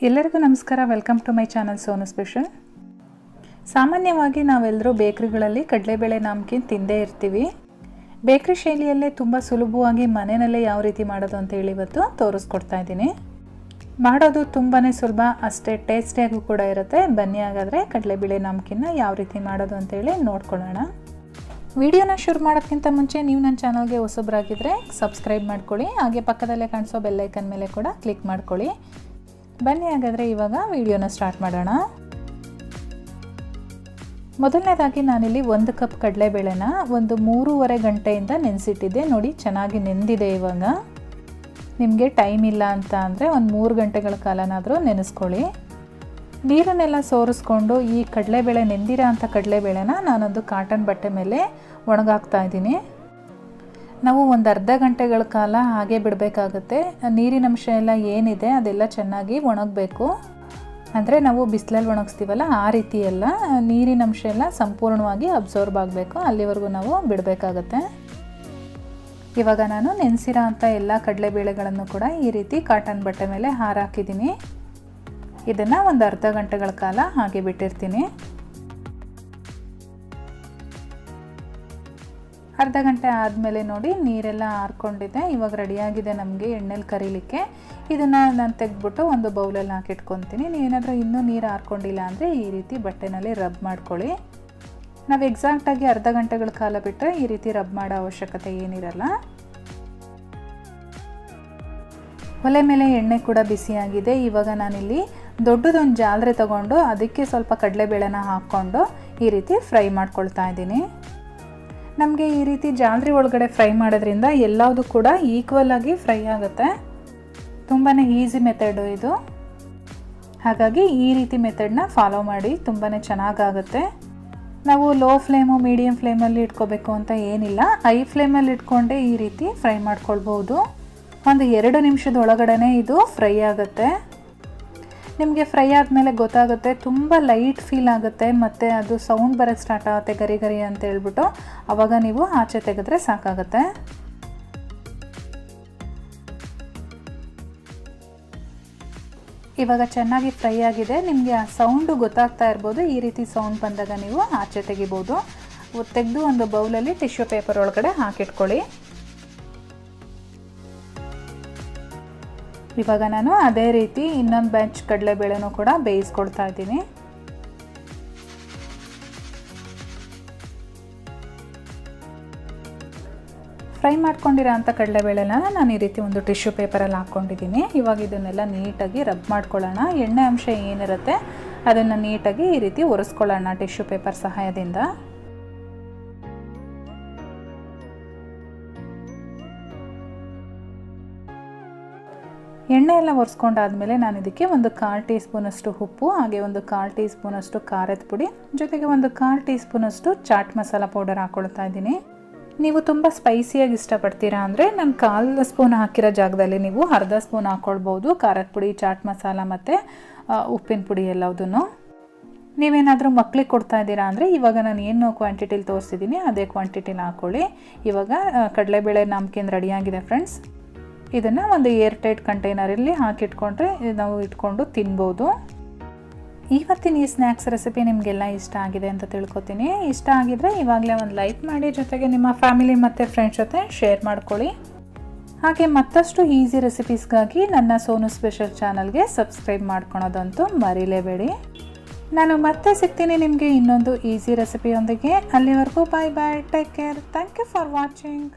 ಎಲ್ಲರಿಗೂ ನಮಸ್ಕಾರ. Welcome to my channel Sonu special. ಸಾಮಾನ್ಯವಾಗಿ ನಾವೆಲ್ಲರೂ ಬೇಕರಿಗಳಲ್ಲಿ ಕಡಲೆಬೇಳೆ ನಾಮ್ಕೀನ್ ತಿಂದೇ ಇರ್ತೀವಿ. ಬೇಕರಿ ಶೈಲಿಯಲ್ಲೇ ತುಂಬ ಸುಲಭವಾಗಿ ಮನೆಯಲ್ಲೇ ಯಾವ ರೀತಿ ಮಾಡೋದು ಅಂತ ಹೇಳಿ ಇವತ್ತು ತೋರಿಸ್ಕೊಡ್ತಾ ಇದ್ದೀನಿ. ಮಾಡೋದು ತುಂಬಾ ಸುಲಭ, ಅಷ್ಟೇ ಟೇಸ್ಟಿಯಾಗೂ ಕೂಡ ಇರುತ್ತೆ. ಬನ್ನಿ ಹಾಗಾದರೆ ಕಡಲೆಬೇಳೆ ನಾಮ್ಕೀನ್ನ ಯಾವ ರೀತಿ ಮಾಡೋದು ಅಂತೇಳಿ ನೋಡ್ಕೊಳ್ಳೋಣ. ವಿಡಿಯೋನ ಶುರು ಮಾಡೋಕ್ಕಿಂತ ಮುಂಚೆ ನೀವು ನನ್ನ ಚಾನಲ್ಗೆ ಹೊಸಬರಾಗಿದ್ದರೆ ಸಬ್ಸ್ಕ್ರೈಬ್ ಮಾಡ್ಕೊಳ್ಳಿ, ಹಾಗೆ ಪಕ್ಕದಲ್ಲೇ ಕಾಣಿಸೋ ಬೆಲ್ಲೈಕನ್ ಮೇಲೆ ಕೂಡ ಕ್ಲಿಕ್ ಮಾಡ್ಕೊಳ್ಳಿ. ಬನ್ನಿ ಹಾಗಾದರೆ ಇವಾಗ ವಿಡಿಯೋನ ಸ್ಟಾರ್ಟ್ ಮಾಡೋಣ. ಮೊದಲನೇದಾಗಿ ನಾನಿಲ್ಲಿ 1 ಕಪ್ ಕಡಲೆಬೇಳೆನ ಒಂದು 3.5 ಗಂಟೆಯಿಂದ ನೆನೆಸಿಟ್ಟಿದ್ದೆ. ನೋಡಿ ಚೆನ್ನಾಗಿ ನೆಂದಿದೆ. ಇವಾಗ ನಿಮಗೆ ಟೈಮ್ ಇಲ್ಲ ಅಂತ ಅಂದರೆ ಒಂದು 3 ಗಂಟೆಗಳ ಕಾಲನಾದರೂ ನೆನೆಸ್ಕೊಳ್ಳಿ. ನೀರನ್ನೆಲ್ಲ ಸೋರಿಸ್ಕೊಂಡು ಈ ಕಡಲೆಬೇಳೆ ನೆಂದಿರೋ ಅಂಥ ಕಡಲೆಬೇಳೆನ ನಾನೊಂದು ಕಾಟನ್ ಬಟ್ಟೆ ಮೇಲೆ ಒಣಗಾಕ್ತಾ ಇದ್ದೀನಿ. ನಾವು ಒಂದು ಅರ್ಧ ಗಂಟೆಗಳ ಕಾಲ ಹಾಗೆ ಬಿಡಬೇಕಾಗುತ್ತೆ. ನೀರಿನಂಶ ಎಲ್ಲ ಏನಿದೆ ಅದೆಲ್ಲ ಚೆನ್ನಾಗಿ ಒಣಗಬೇಕು. ಅಂದರೆ ನಾವು ಬಿಸಿಲಲ್ಲಿ ಒಣಗಿಸ್ತೀವಲ್ಲ ಆ ರೀತಿ ಎಲ್ಲ ನೀರಿನಂಶ ಎಲ್ಲ ಸಂಪೂರ್ಣವಾಗಿ ಅಬ್ಸರ್ವ್ ಆಗಬೇಕು, ಅಲ್ಲಿವರೆಗೂ ನಾವು ಬಿಡಬೇಕಾಗತ್ತೆ. ಇವಾಗ ನಾನು ನೆನೆಸಿರೋ ಅಂಥ ಎಲ್ಲ ಕಡಲೆಬೇಳೆಗಳನ್ನು ಕೂಡ ಈ ರೀತಿ ಕಾಟನ್ ಬಟ್ಟೆ ಮೇಲೆ ಹಾರಾಕಿದ್ದೀನಿ. ಇದನ್ನು ಒಂದು ಅರ್ಧ ಗಂಟೆಗಳ ಕಾಲ ಹಾಗೆ ಬಿಟ್ಟಿರ್ತೀನಿ. ಅರ್ಧ ಗಂಟೆ ಆದಮೇಲೆ ನೋಡಿ ನೀರೆಲ್ಲ ಆರ್ಕೊಂಡಿದೆ. ಇವಾಗ ರೆಡಿಯಾಗಿದೆ ನಮಗೆ ಎಣ್ಣೆಲಿ ಕರೀಲಿಕ್ಕೆ. ಇದನ್ನು ನಾನು ತೆಗೆದ್ಬಿಟ್ಟು ಒಂದು ಬೌಲಲ್ಲಿ ಹಾಕಿಟ್ಕೊತೀನಿ. ನೀವೇನಾದರೂ ಇನ್ನೂ ನೀರು ಆರ್ಕೊಂಡಿಲ್ಲ ಅಂದರೆ ಈ ರೀತಿ ಬಟ್ಟೆನಲ್ಲಿ ರಬ್ ಮಾಡ್ಕೊಳ್ಳಿ. ನಾವು ಎಕ್ಸಾಕ್ಟಾಗಿ ಅರ್ಧ ಗಂಟೆಗಳ ಕಾಲ ಬಿಟ್ಟರೆ ಈ ರೀತಿ ರಬ್ ಮಾಡೋ ಅವಶ್ಯಕತೆ ಏನಿರಲ್ಲ. ಒಲೆ ಮೇಲೆ ಎಣ್ಣೆ ಕೂಡ ಬಿಸಿಯಾಗಿದೆ. ಇವಾಗ ನಾನಿಲ್ಲಿ ದೊಡ್ಡದೊಂದು ಜಾಲರೆ ತಗೊಂಡು ಅದಕ್ಕೆ ಸ್ವಲ್ಪ ಕಡಲೆಬೇಳೆನ ಹಾಕ್ಕೊಂಡು ಈ ರೀತಿ ಫ್ರೈ ಮಾಡ್ಕೊಳ್ತಾ ಇದ್ದೀನಿ. ನಮಗೆ ಈ ರೀತಿ ಜಾಲರಿ ಒಳಗಡೆ ಫ್ರೈ ಮಾಡೋದ್ರಿಂದ ಎಲ್ಲದೂ ಕೂಡ ಈಕ್ವಲ್ ಆಗಿ ಫ್ರೈ ಆಗುತ್ತೆ. ತುಂಬಾ ಈಸಿ ಮೆಥಡು ಇದು. ಹಾಗಾಗಿ ಈ ರೀತಿ ಮೆಥಡನ್ನ ಫಾಲೋ ಮಾಡಿ, ತುಂಬಾ ಚೆನ್ನಾಗಾಗುತ್ತೆ. ನಾವು ಲೋ ಫ್ಲೇಮು ಮೀಡಿಯಮ್ ಫ್ಲೇಮಲ್ಲಿ ಇಟ್ಕೋಬೇಕು ಅಂತ ಏನಿಲ್ಲ, ಹೈ ಫ್ಲೇಮಲ್ಲಿ ಇಟ್ಕೊಂಡೆ ಈ ರೀತಿ ಫ್ರೈ ಮಾಡ್ಕೊಳ್ಬೋದು. ಒಂದು 2 ನಿಮಿಷದ ಒಳಗಡೆ ಇದು ಫ್ರೈ ಆಗುತ್ತೆ. ನಿಮಗೆ ಫ್ರೈ ಆದಮೇಲೆ ಗೊತ್ತಾಗುತ್ತೆ, ತುಂಬ ಲೈಟ್ ಫೀಲ್ ಆಗುತ್ತೆ ಮತ್ತು ಅದು ಸೌಂಡ್ ಬರೋಕ್ಕೆ ಸ್ಟಾರ್ಟ್ ಆಗುತ್ತೆ, ಗರಿ ಗರಿ ಅಂತ ಹೇಳ್ಬಿಟ್ಟು. ಆವಾಗ ನೀವು ಆಚೆ ತೆಗೆದ್ರೆ ಸಾಕಾಗುತ್ತೆ. ಇವಾಗ ಚೆನ್ನಾಗಿ ಫ್ರೈ ಆಗಿದೆ. ನಿಮಗೆ ಆ ಸೌಂಡು ಗೊತ್ತಾಗ್ತಾ ಇರ್ಬೋದು. ಈ ರೀತಿ ಸೌಂಡ್ ಬಂದಾಗ ನೀವು ಆಚೆ ತೆಗಿಬೋದು. ತೆಗೆದು ಒಂದು ಬೌಲಲ್ಲಿ ಟಿಶ್ಯೂ ಪೇಪರ್ ಒಳಗಡೆ ಹಾಕಿಟ್ಕೊಳ್ಳಿ. ಇವಾಗ ನಾನು ಅದೇ ರೀತಿ ಇನ್ನೊಂದು ಬ್ಯಾಚ್ ಕಡಲೆಬೇಳೆನೂ ಕೂಡ ಬೇಯಿಸ್ಕೊಳ್ತಾ ಇದ್ದೀನಿ. ಫ್ರೈ ಮಾಡ್ಕೊಂಡಿರೋ ಅಂಥ ಕಡಲೆಬೇಳೆನ ನಾನು ಈ ರೀತಿ ಒಂದು ಟಿಶ್ಯೂ ಪೇಪರಲ್ಲಿ ಹಾಕ್ಕೊಂಡಿದ್ದೀನಿ. ಇವಾಗ ಇದನ್ನೆಲ್ಲ ನೀಟಾಗಿ ರಬ್ ಮಾಡ್ಕೊಳ್ಳೋಣ. ಎಣ್ಣೆ ಅಂಶ ಏನಿರುತ್ತೆ ಅದನ್ನು ನೀಟಾಗಿ ಈ ರೀತಿ ಒರೆಸ್ಕೊಳ್ಳೋಣ ಟಿಶ್ಯೂ ಪೇಪರ್ ಸಹಾಯದಿಂದ. ಎಣ್ಣೆ ಎಲ್ಲ ಒರೆಸ್ಕೊಂಡಾದ್ಮೇಲೆ ನಾನು ಇದಕ್ಕೆ ಒಂದು 1/4 ಟೀ ಸ್ಪೂನಷ್ಟು ಉಪ್ಪು, ಹಾಗೆ ಒಂದು 1/4 ಟೀ ಸ್ಪೂನಷ್ಟು ಖಾರದ ಪುಡಿ, ಜೊತೆಗೆ ಒಂದು 1/4 ಟೀ ಸ್ಪೂನಷ್ಟು ಚಾಟ್ ಮಸಾಲ ಪೌಡರ್ ಹಾಕ್ಕೊಳ್ತಾ ಇದ್ದೀನಿ. ನೀವು ತುಂಬ ಸ್ಪೈಸಿಯಾಗಿ ಇಷ್ಟಪಡ್ತೀರಾ ಅಂದರೆ ನಾನು 1/4 ಸ್ಪೂನ್ ಹಾಕಿರೋ ಜಾಗದಲ್ಲಿ ನೀವು ಅರ್ಧ ಸ್ಪೂನ್ ಹಾಕ್ಕೊಳ್ಬೋದು. ಖಾರದ ಪುಡಿ, ಚಾಟ್ ಮಸಾಲ ಮತ್ತು ಉಪ್ಪಿನ ಪುಡಿ ಎಲ್ಲದನ್ನು. ನೀವೇನಾದರೂ ಮಕ್ಳಿಗೆ ಕೊಡ್ತಾ ಇದ್ದೀರಾ ಅಂದರೆ ಇವಾಗ ನಾನು ಏನು ಕ್ವಾಂಟಿಟಿಲಿ ತೋರಿಸಿದ್ದೀನಿ ಅದೇ ಕ್ವಾಂಟಿಟಿಲಿ ಹಾಕ್ಕೊಳ್ಳಿ. ಇವಾಗ ಕಡಲೆಬೇಳೆ ನಾಮ್ಕೀನ್ ರೆಡಿಯಾಗಿದೆ ಫ್ರೆಂಡ್ಸ್. ಇದನ್ನು ಒಂದು ಏರ್ ಟೈಟ್ ಕಂಟೈನರಲ್ಲಿ ಹಾಕಿಟ್ಕೊಂಡ್ರೆ ನಾವು ಇಟ್ಕೊಂಡು ತಿನ್ಬೋದು. ಇವತ್ತಿನ ಈ ಸ್ನ್ಯಾಕ್ಸ್ ರೆಸಿಪಿ ನಿಮಗೆಲ್ಲ ಇಷ್ಟ ಆಗಿದೆ ಅಂತ ತಿಳ್ಕೊತೀನಿ. ಇಷ್ಟ ಆಗಿದ್ರೆ ಇವಾಗಲೇ ಒಂದು ಲೈಕ್ ಮಾಡಿ, ಜೊತೆಗೆ ನಿಮ್ಮ ಫ್ಯಾಮಿಲಿ ಮತ್ತು ಫ್ರೆಂಡ್ಸ್ ಜೊತೆ ಶೇರ್ ಮಾಡ್ಕೊಳ್ಳಿ. ಹಾಗೆ ಮತ್ತಷ್ಟು ಈಸಿ ರೆಸಿಪೀಸ್ಗಾಗಿ ನನ್ನ ಸೋನು ಸ್ಪೆಷಲ್ ಚಾನಲ್ಗೆ ಸಬ್ಸ್ಕ್ರೈಬ್ ಮಾಡ್ಕೊಳೋದಂತೂ ಮರಿಲೇಬೇಡಿ. ನಾನು ಮತ್ತೆ ಸಿಗ್ತೀನಿ ನಿಮಗೆ ಇನ್ನೊಂದು ಈಸಿ ರೆಸಿಪಿಯೊಂದಿಗೆ. ಅಲ್ಲಿವರೆಗೂ bye bye, take care, thank you for watching.